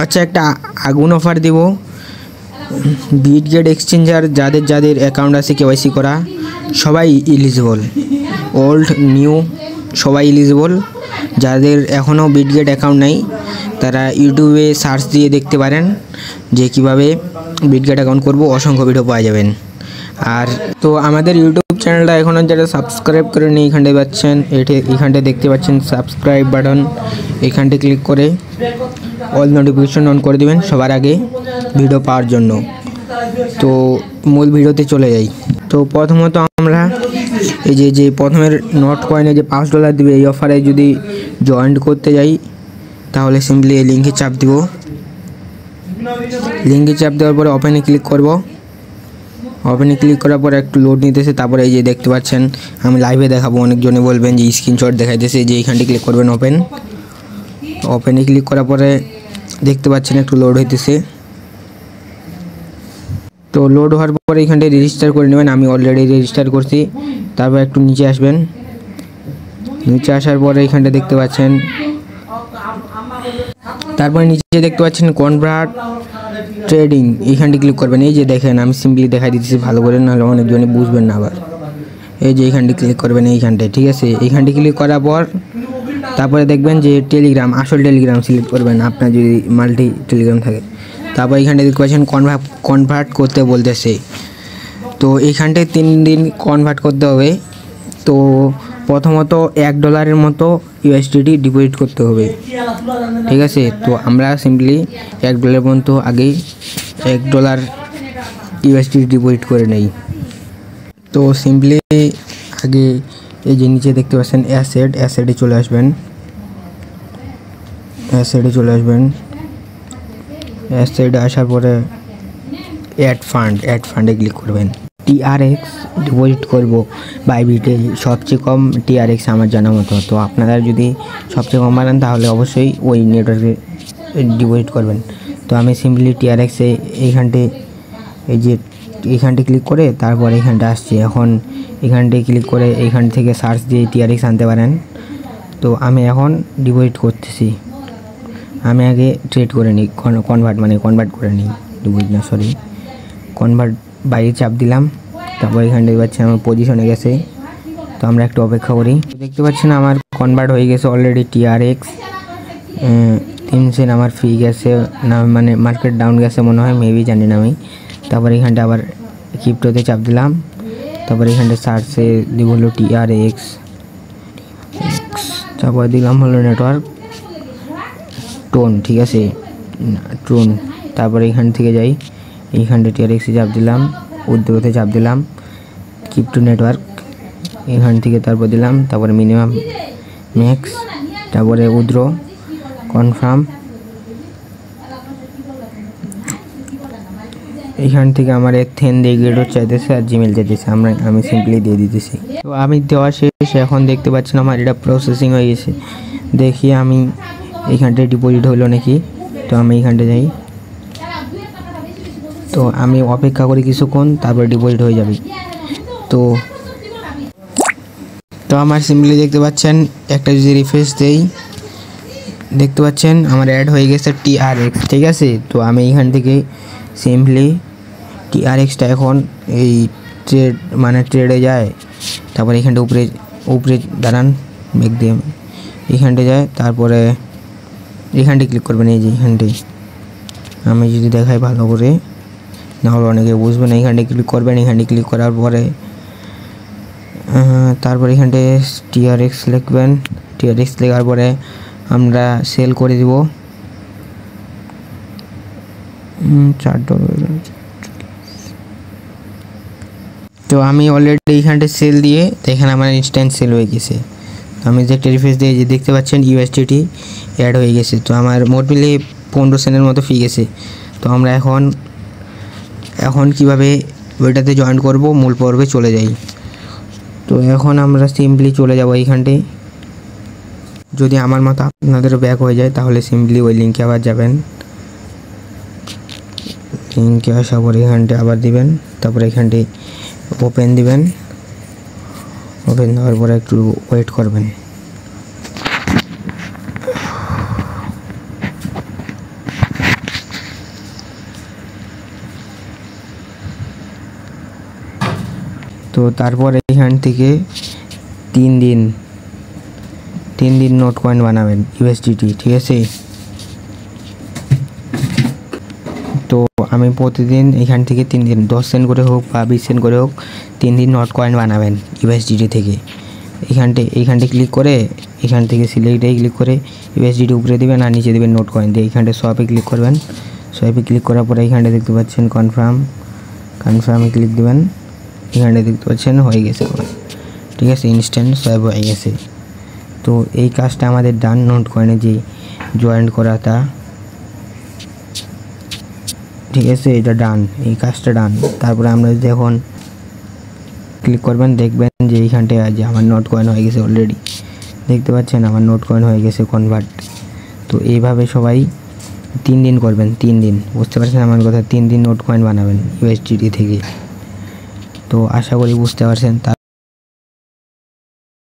আচ্ছা, একটা আগুন অফার দিব। বিটগেট এক্সচেঞ্জার যাদের যাদের অ্যাকাউন্ট আছে কেওয়াইসি করা সবাই এলিজিবল, ওল্ড নিউ সবাই এলিজিবল। যাদের এখনও বিটগেট অ্যাকাউন্ট নেই তারা ইউটিউবে সার্চ দিয়ে দেখতে পারেন যে কিভাবে বিটগেট অ্যাকাউন্ট করব, অসংখ্য ভিডিও পাওয়া যাবেন। আর তো আমাদের ইউটিউব চ্যানেলটা এখনও যারা সাবস্ক্রাইব করেনি এখানটায় পাচ্ছেন, এখানটায় দেখতে পাচ্ছেন সাবস্ক্রাইব বাটন, এখানটায় ক্লিক করে অল নোটিফিকেশন অন করে দেবেন সবার আগে ভিডিও পাওয়ার জন্য। তো মূল ভিডিওতে চলে যাই। তো প্রথমত আমরা এই যে প্রথমের নট কয়েনে যে $5 দিবে এই অফারে যদি জয়েন করতে যাই তাহলে সিম্পলি এই লিঙ্কে চাপ দিব। লিঙ্কে চাপ দেওয়ার পরে ওপেনে ক্লিক করব। ওপেনে ক্লিক করার পরে একটু লোড নিতেছে, তারপরে এই যে দেখতে পাচ্ছেন আমি লাইভে দেখাবো, অনেকজনে বলবেন যে স্ক্রিনশট দেখাইতেছে, যে এইখানটি ক্লিক করবেন ওপেনে ক্লিক করার পরে দেখতে পাচ্ছেন একটু লোড হইতেছে। তো লোড হওয়ার পরে এখানটায় রেজিস্টার করে নেবেন, আমি অলরেডি রেজিস্টার করছি। তারপর একটু নিচে আসবেন, নিচে আসার পরে এখানটা দেখতে পাচ্ছেন, তারপরে নিচে দেখতে পাচ্ছেন কনভার্ট ট্রেডিং, এইখানটি ক্লিক করবেন। এই যে দেখেন আমি সিম্পলি দেখাই দিতেছি ভালো করে, নাহলে অনেকজনে বুঝবেন না আবার। এই যে এইখানটি ক্লিক করবেন এইখানটায়, ঠিক আছে। এইখানটি ক্লিক করার পর তারপরে দেখবেন যে টেলিগ্রাম, আসল টেলিগ্রাম সিলেক্ট করবেন আপনার যদি মাল্টি টেলিগ্রাম থাকে। তারপর এইখানটায় দেখতে পাচ্ছেন কনভার্ট করতে বলতেছে। তো এইখানটায় 3 দিন কনভার্ট করতে হবে। তো প্রথমত $1 মতো USDT ডিপোজিট করতে হবে, ঠিক আছে। তো আমরা সিম্পলি $1 পর্যন্ত আগেই $1 USDT ডিপোজিট করে নেই। তো সিম্পলি আগে এই যে নিচে দেখতে পাচ্ছেন অ্যাসেটে চলে আসবেন, অ্যাসেটে আসার পরে অ্যাড ফান্ডে ক্লিক করবেন। TRX ডিপোজিট করব বাইবিটে, সবচেয়ে কম TRX আমার জানা মতো। তো আপনারা যদি সবচেয়ে কম বানান তাহলে অবশ্যই ওই নেটওয়ার্কে ডিপোজিট করবেন। তো আমি সিম্পলি TRX-এ এইখানটে ক্লিক করে তারপর এইখানটা আসছি। এখন এখানটায় ক্লিক করে এইখান থেকে সার্চ দিয়ে TRX আনতে পারেন। তো আমি এখন ডিপোজিট করতেছি। আমি আগে ট্রেড করে নিই, কনভার্ট করে নিই, ডিপোজিট না সরি, কনভার্ট বাইরে চাপ দিলাম। তারপর এখানটা পাচ্ছি আমার পজিশনে গেছে। তো আমরা একটু অপেক্ষা করি। দেখতে পাচ্ছেন আমার কনভার্ট হয়ে গেছে অলরেডি TRX 3 সেন্ট আমার ফি গেছে না, মানে মার্কেট ডাউন গেছে মনে হয়, মেবি জানি না আমি। তারপর এখানটা আবার ক্রিপ্টোতে চাপ দিলাম। তারপর এখানটা সার্চে দিব হলো TRX, তারপর দিলাম হলো নেটওয়ার্ক টোন, ঠিক আছে টোন। তারপর এখান থেকে যাই, এইখানটা TRX-এ চাপ দিলাম, উইথড্রোতে চাপ দিলাম, ক্রিপ্টো নেটওয়ার্ক এখান থেকে তারপর দিলাম, তারপরে মিনিমাম ম্যাক্স, তারপরে উইথড্রো কনফার্ম। এইখান থেকে আমার এথেন দিয়ে গেটও চাইতেছে আর জিমেল চাইতেছে, আমি সিম্পলি দিয়ে দিতেছি। তো আমি দেওয়া শেষ। এখন দেখতে পাচ্ছেন আমার এটা প্রসেসিং হয়ে গেছে। দেখি আমি এইখানটায় ডিপোজিট হলো নাকি। তো আমি এইখানটা যাই, তো আমি অপেক্ষা করি কিছুক্ষণ, তারপর ডিপোজিট হয়ে যাবে। তো আমার সিম্পলি দেখতে পাচ্ছেন একটা যদি রিফ্রেশ দেই দেখতে পাচ্ছেন আমার অ্যাড হয়ে গেছে TRX, ঠিক আছে। তো আমি এইখান থেকে সিম্পলি TRX-টা এখন এই ট্রেডে যায়। তারপরে এইখানটা উপরে দাঁড়ান, মেঘ দিয়ে এইখানটা যায়। তারপরে এইখানটা ক্লিক করবেন, এই যে এইখানটাই আমি যদি দেখাই ভালো করে, নাহলে অনেকে বুঝবেন। এইখানটা ক্লিক করবেন, এইখানটা ক্লিক করার পরে তারপর এইখানটায় TRX লিখবেন। TRX লেখার পরে আমরা সেল করে দিব $4। তো আমি অলরেডি এইখানটায় সেল দিয়ে দেখেন আমার ইনস্ট্যান্ট সেল হয়ে গেছে। তো আমি যে একটা রিফ্রেশ দিয়ে যে দেখতে পাচ্ছেন USDT অ্যাড হয়ে গেছে। তো আমার মোট মিলে 15 সেন্টের মতো ফি গেছে। তো আমরা এখন কিভাবে ওইটাতে জয়েন করব মূল পর্বে চলে যাই। তো এখন আমরা সিম্পলি চলে যাব এইখানটায়। যদি আমার মতো আপনাদেরও ব্যাক হয়ে যায় তাহলে সিম্পলি ওই লিঙ্কে আবার যাবেন, লিঙ্কে আসার পরে এখানটায় আবার দিবেন, তারপরে এখানটায় ওপেন দিবেন। ওপেন দেওয়ার পরে একটু ওয়েট করবেন। তো তারপর এখান থেকে 3 দিন নোট কয়েন বানাবেন ইউএসডিটি, ঠিক আছে। তো আমি প্রতিদিন এখান থেকে 3 দিন 10 সেন্ট করে হোক বা 20 সেন্ট করে হোক 3 দিন নোট কয়েন বানাবেন ইউএসডিটি থেকে। এইখানটা ক্লিক করে এখান থেকে সিলেক্টে ক্লিক করে ইউএসডিটি উপরে দেবেন আর নিচে দেবেন নোট কয়েন দিয়ে এইখানটা সোয়াপে ক্লিক করবেন। সোয়াপে ক্লিক করার পরে এইখানটা দেখতে পাচ্ছেন কনফার্মে ক্লিক দেবেন। এখানটা দেখতে পাচ্ছেন হয়ে গেছে আমার, ঠিক আছে, ইনস্ট্যান্ট সোয়াপ হয়ে গেছে। তো এই কাজটা আমাদের ডান, নোট কয়েনে যে জয়েন্ট করাটা, ঠিক আছে, এটা ডান, এই কাজটা ডান। তারপরে আমরা যখন ক্লিক করবেন দেখবেন যে এইখানটায় যে আমার নোট কয়েন হয়ে গেছে অলরেডি, দেখতে পাচ্ছেন আমার নোট কয়েন হয়ে গেছে কনভার্ট। তো এইভাবে সবাই 3 দিন করবেন, 3 দিন, বুঝতে পারছেন আমার কথা, 3 দিন নোট কয়েন বানাবেন ইউএসডিটি থেকে। তো আশা করি বুঝতে পারছেন।